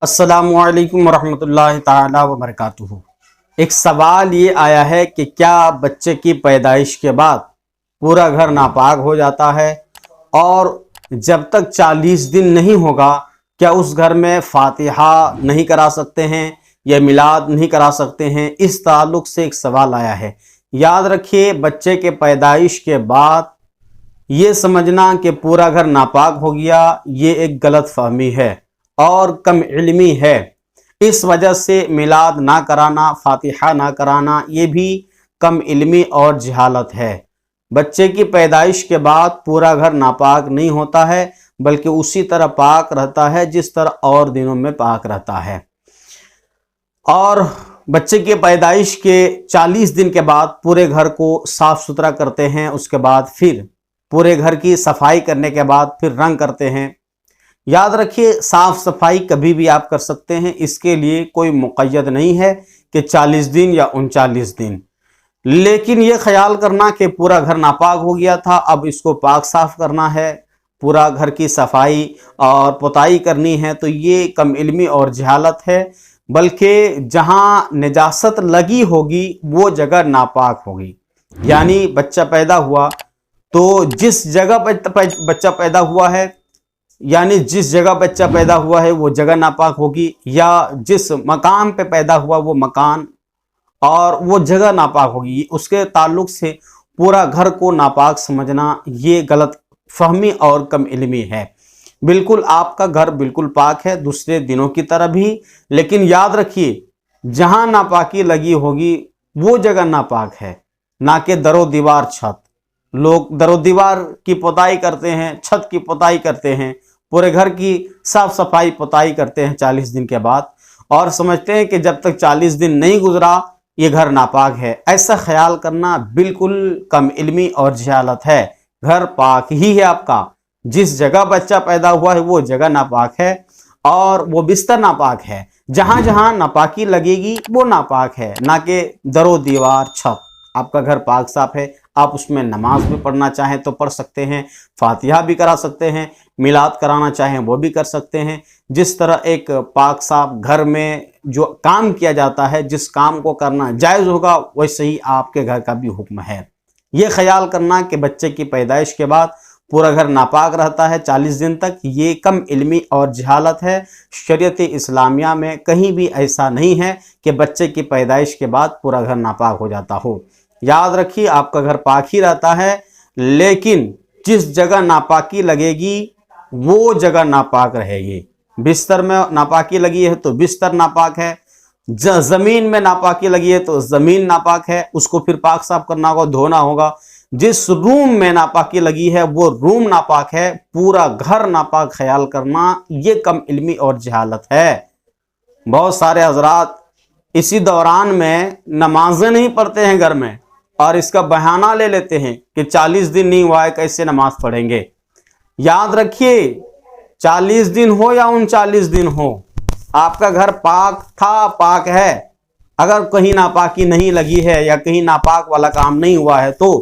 السلام علیکم ورحمۃ اللہ تعالی وبرکاتہ۔ ایک سوال یہ آیا ہے کہ کیا بچے کی پیدائش کے بعد پورا گھر ناپاک ہو جاتا ہے، اور جب تک 40 دن نہیں ہوگا کیا اس گھر میں فاتحہ نہیں کرا سکتے ہیں یا میلاد نہیں کرا سکتے ہیں؟ اس تعلق سے ایک سوال آیا ہے۔ یاد رکھیے، بچے کے پیدائش کے بعد یہ سمجھنا کہ پورا گھر ناپاک ہو گیا، یہ ایک غلط فہمی ہے اور کم علمی ہے۔ اس وجہ سے میلاد نہ کرانا، فاتحہ نہ کرانا، یہ بھی کم علمی اور جہالت ہے۔ بچے کی پیدائش کے بعد پورا گھر ناپاک نہیں ہوتا ہے، بلکہ اسی طرح پاک رہتا ہے جس طرح اور دنوں میں پاک رہتا ہے۔ اور بچے کی پیدائش کے 40 دن کے بعد پورے گھر کو صاف ستھرا کرتے ہیں، اس کے بعد پھر پورے گھر کی صفائی کرنے کے بعد پھر رنگ کرتے ہیں۔ یاد رکھیے، صاف صفائی کبھی بھی آپ کر سکتے ہیں، اس کے لیے کوئی مقید نہیں ہے کہ 40 دن یا 39 دن۔ لیکن یہ خیال کرنا کہ پورا گھر ناپاک ہو گیا تھا، اب اس کو پاک صاف کرنا ہے، پورا گھر کی صفائی اور پتائی کرنی ہے، تو یہ کم علمی اور جہالت ہے۔ بلکہ جہاں نجاست لگی ہوگی وہ جگہ ناپاک ہوگی۔ یعنی بچہ پیدا ہوا تو جس جگہ بچہ پیدا ہوا ہے، یعنی جس جگہ بچہ پیدا ہوا ہے وہ جگہ ناپاک ہوگی، یا جس مقام پہ پیدا ہوا وہ مکان اور وہ جگہ ناپاک ہوگی۔ اس کے تعلق سے پورا گھر کو ناپاک سمجھنا یہ غلط فہمی اور کم علمی ہے۔ بالکل آپ کا گھر بالکل پاک ہے، دوسرے دنوں کی طرح بھی، لیکن یاد رکھیے جہاں ناپاکی لگی ہوگی وہ جگہ ناپاک ہے، نہ کہ در و دیوار چھت۔ لوگ در و دیوار کی پتائی کرتے ہیں، چھت کی پتائی کرتے ہیں، پورے گھر کی صاف صفائی پتائی کرتے ہیں 40 دن کے بعد، اور سمجھتے ہیں کہ جب تک 40 دن نہیں گزرا یہ گھر ناپاک ہے۔ ایسا خیال کرنا بالکل کم علمی اور جہالت ہے۔ گھر پاک ہی ہے آپ کا، جس جگہ بچہ پیدا ہوا ہے وہ جگہ ناپاک ہے، اور وہ بستر ناپاک ہے۔ جہاں جہاں ناپاکی لگے گی وہ ناپاک ہے، نہ کہ در و دیوار چھت۔ آپ کا گھر پاک صاف ہے، آپ اس میں نماز بھی پڑھنا چاہیں تو پڑھ سکتے ہیں، فاتحہ بھی کرا سکتے ہیں، میلاد کرانا چاہیں وہ بھی کر سکتے ہیں۔ جس طرح ایک پاک صاف گھر میں جو کام کیا جاتا ہے، جس کام کو کرنا جائز ہوگا، ویسے ہی آپ کے گھر کا بھی حکم ہے۔ یہ خیال کرنا کہ بچے کی پیدائش کے بعد پورا گھر ناپاک رہتا ہے 40 دن تک، یہ کم علمی اور جہالت ہے۔ شریعت اسلامیہ میں کہیں بھی ایسا نہیں ہے کہ بچے کی پیدائش کے بعد پورا گھر ناپاک ہو جاتا ہو۔ یاد رکھیے، آپ کا گھر پاک ہی رہتا ہے، لیکن جس جگہ ناپاکی لگے گی وہ جگہ ناپاک رہے گی۔ بستر میں ناپاکی لگی ہے تو بستر ناپاک ہے، زمین میں ناپاکی لگی ہے تو زمین ناپاک ہے، اس کو پھر پاک صاف کرنا ہوگا، دھونا ہوگا۔ جس روم میں ناپاکی لگی ہے وہ روم ناپاک ہے، پورا گھر ناپاک خیال کرنا یہ کم علمی اور جہالت ہے۔ بہت سارے حضرات اسی دوران میں نمازیں نہیں پڑھتے ہیں گھر میں، اور اس کا بہانہ لے لیتے ہیں کہ 40 دن نہیں ہوا ہے، کیسے نماز پڑھیں گے۔ یاد رکھیے، 40 دن ہو یا 39 دن ہو، آپ کا گھر پاک تھا، پاک ہے۔ اگر کہیں ناپاکی نہیں لگی ہے یا کہیں ناپاک والا کام نہیں ہوا ہے تو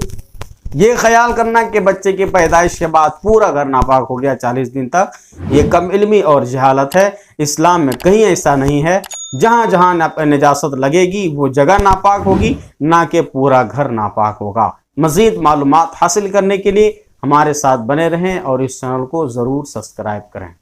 یہ خیال کرنا کہ بچے کی پیدائش کے بعد پورا گھر ناپاک ہو گیا 40 دن تک، یہ کم علمی اور جہالت ہے۔ اسلام میں کہیں ایسا نہیں ہے۔ جہاں جہاں نجاست لگے گی وہ جگہ ناپاک ہوگی، نہ کہ پورا گھر ناپاک ہوگا۔ مزید معلومات حاصل کرنے کے لیے ہمارے ساتھ بنے رہیں اور اس چینل کو ضرور سبسکرائب کریں۔